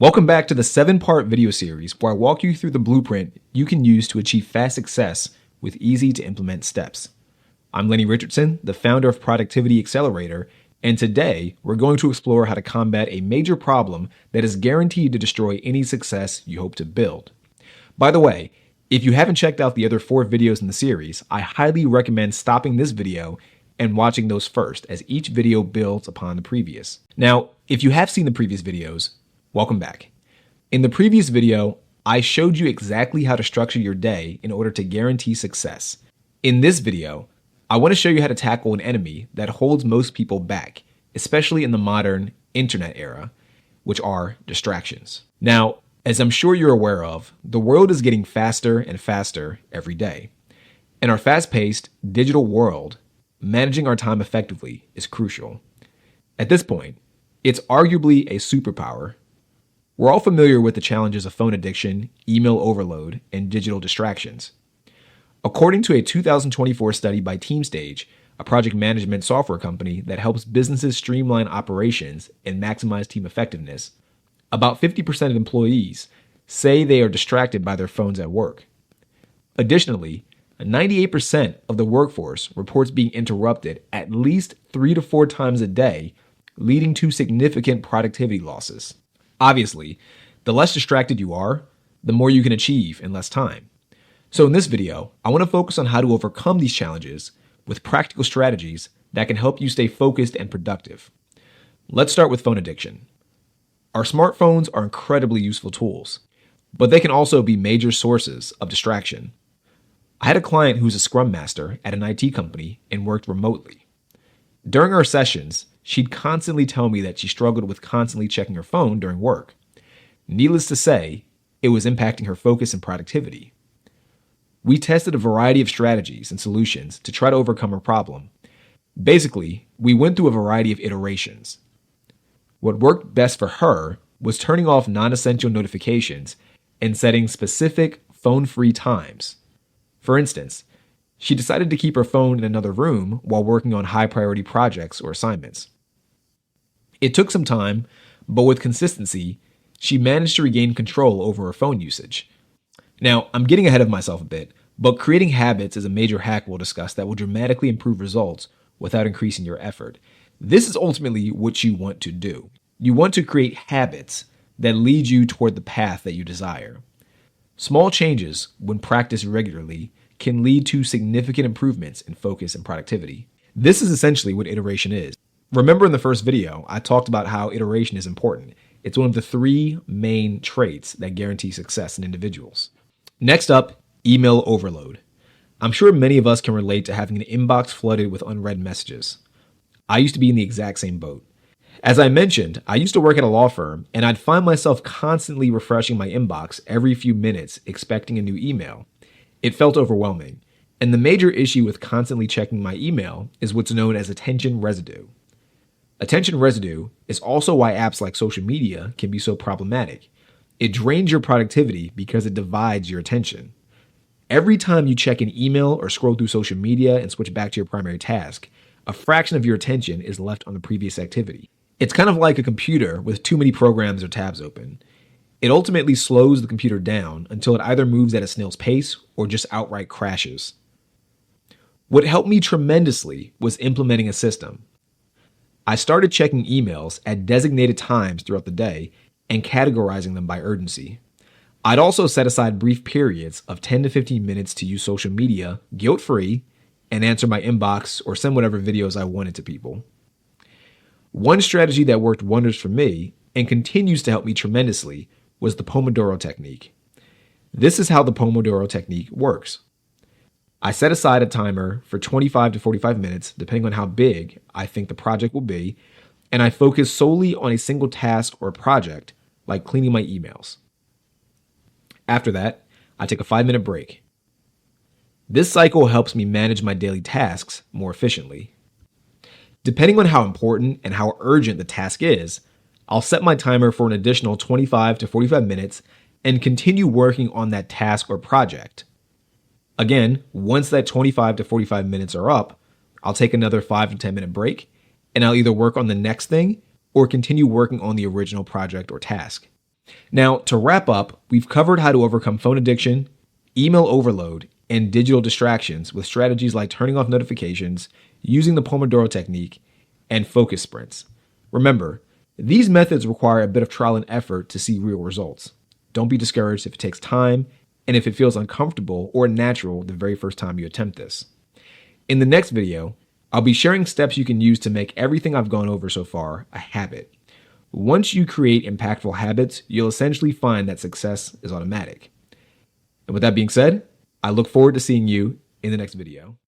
Welcome back to the 7-part video series where I walk you through the blueprint you can use to achieve fast success with easy to implement steps. I'm Lenny Richardson, the founder of Productivity Accelerator, and today we're going to explore how to combat a major problem that is guaranteed to destroy any success you hope to build. By the way, if you haven't checked out the other 4 videos in the series, I highly recommend stopping this video and watching those first, as each video builds upon the previous. Now, if you have seen the previous videos, welcome back. In the previous video, I showed you exactly how to structure your day in order to guarantee success. In this video, I want to show you how to tackle an enemy that holds most people back, especially in the modern internet era, which are distractions. Now, as I'm sure you're aware of, the world is getting faster and faster every day. In our fast-paced digital world, managing our time effectively is crucial. At this point, it's arguably a superpower. We're all familiar with the challenges of phone addiction, email overload, and digital distractions. According to a 2024 study by TeamStage, a project management software company that helps businesses streamline operations and maximize team effectiveness, about 50% of employees say they are distracted by their phones at work. Additionally, 98% of the workforce reports being interrupted at least 3 to 4 times a day, leading to significant productivity losses. Obviously, the less distracted you are, the more you can achieve in less time. So in this video, I want to focus on how to overcome these challenges with practical strategies that can help you stay focused and productive. Let's start with phone addiction. Our smartphones are incredibly useful tools, but they can also be major sources of distraction. I had a client who's a scrum master at an IT company and worked remotely. During our sessions, she'd constantly tell me that she struggled with constantly checking her phone during work. Needless to say, it was impacting her focus and productivity. We tested a variety of strategies and solutions to try to overcome her problem. Basically, we went through a variety of iterations. What worked best for her was turning off non-essential notifications and setting specific phone-free times. For instance, she decided to keep her phone in another room while working on high-priority projects or assignments. It took some time, but with consistency, she managed to regain control over her phone usage. Now, I'm getting ahead of myself a bit, but creating habits is a major hack we'll discuss that will dramatically improve results without increasing your effort. This is ultimately what you want to do. You want to create habits that lead you toward the path that you desire. Small changes, when practiced regularly, can lead to significant improvements in focus and productivity. This is essentially what iteration is. Remember in the first video, I talked about how iteration is important. It's one of the 3 main traits that guarantee success in individuals. Next up, email overload. I'm sure many of us can relate to having an inbox flooded with unread messages. I used to be in the exact same boat. As I mentioned, I used to work at a law firm, and I'd find myself constantly refreshing my inbox every few minutes expecting a new email. It felt overwhelming, and the major issue with constantly checking my email is what's known as attention residue. Attention residue is also why apps like social media can be so problematic. It drains your productivity because it divides your attention. Every time you check an email or scroll through social media and switch back to your primary task, a fraction of your attention is left on the previous activity. It's kind of like a computer with too many programs or tabs open. It ultimately slows the computer down until it either moves at a snail's pace or just outright crashes. What helped me tremendously was implementing a system. I started checking emails at designated times throughout the day and categorizing them by urgency. I'd also set aside brief periods of 10 to 15 minutes to use social media guilt-free and answer my inbox or send whatever videos I wanted to people. One strategy that worked wonders for me and continues to help me tremendously was the Pomodoro technique. This is how the Pomodoro technique works. I set aside a timer for 25 to 45 minutes, depending on how big I think the project will be, and I focus solely on a single task or project, like cleaning my emails. After that, I take a 5-minute break. This cycle helps me manage my daily tasks more efficiently. Depending on how important and how urgent the task is, I'll set my timer for an additional 25 to 45 minutes and continue working on that task or project. Again, once that 25 to 45 minutes are up, I'll take another 5 to 10 minute break, and I'll either work on the next thing or continue working on the original project or task. Now, to wrap up, we've covered how to overcome phone addiction, email overload, and digital distractions with strategies like turning off notifications, using the Pomodoro technique, and focus sprints. Remember, these methods require a bit of trial and effort to see real results. Don't be discouraged if it takes time and if it feels uncomfortable or unnatural the very first time you attempt this. In the next video, I'll be sharing steps you can use to make everything I've gone over so far a habit. Once you create impactful habits, you'll essentially find that success is automatic. And with that being said, I look forward to seeing you in the next video.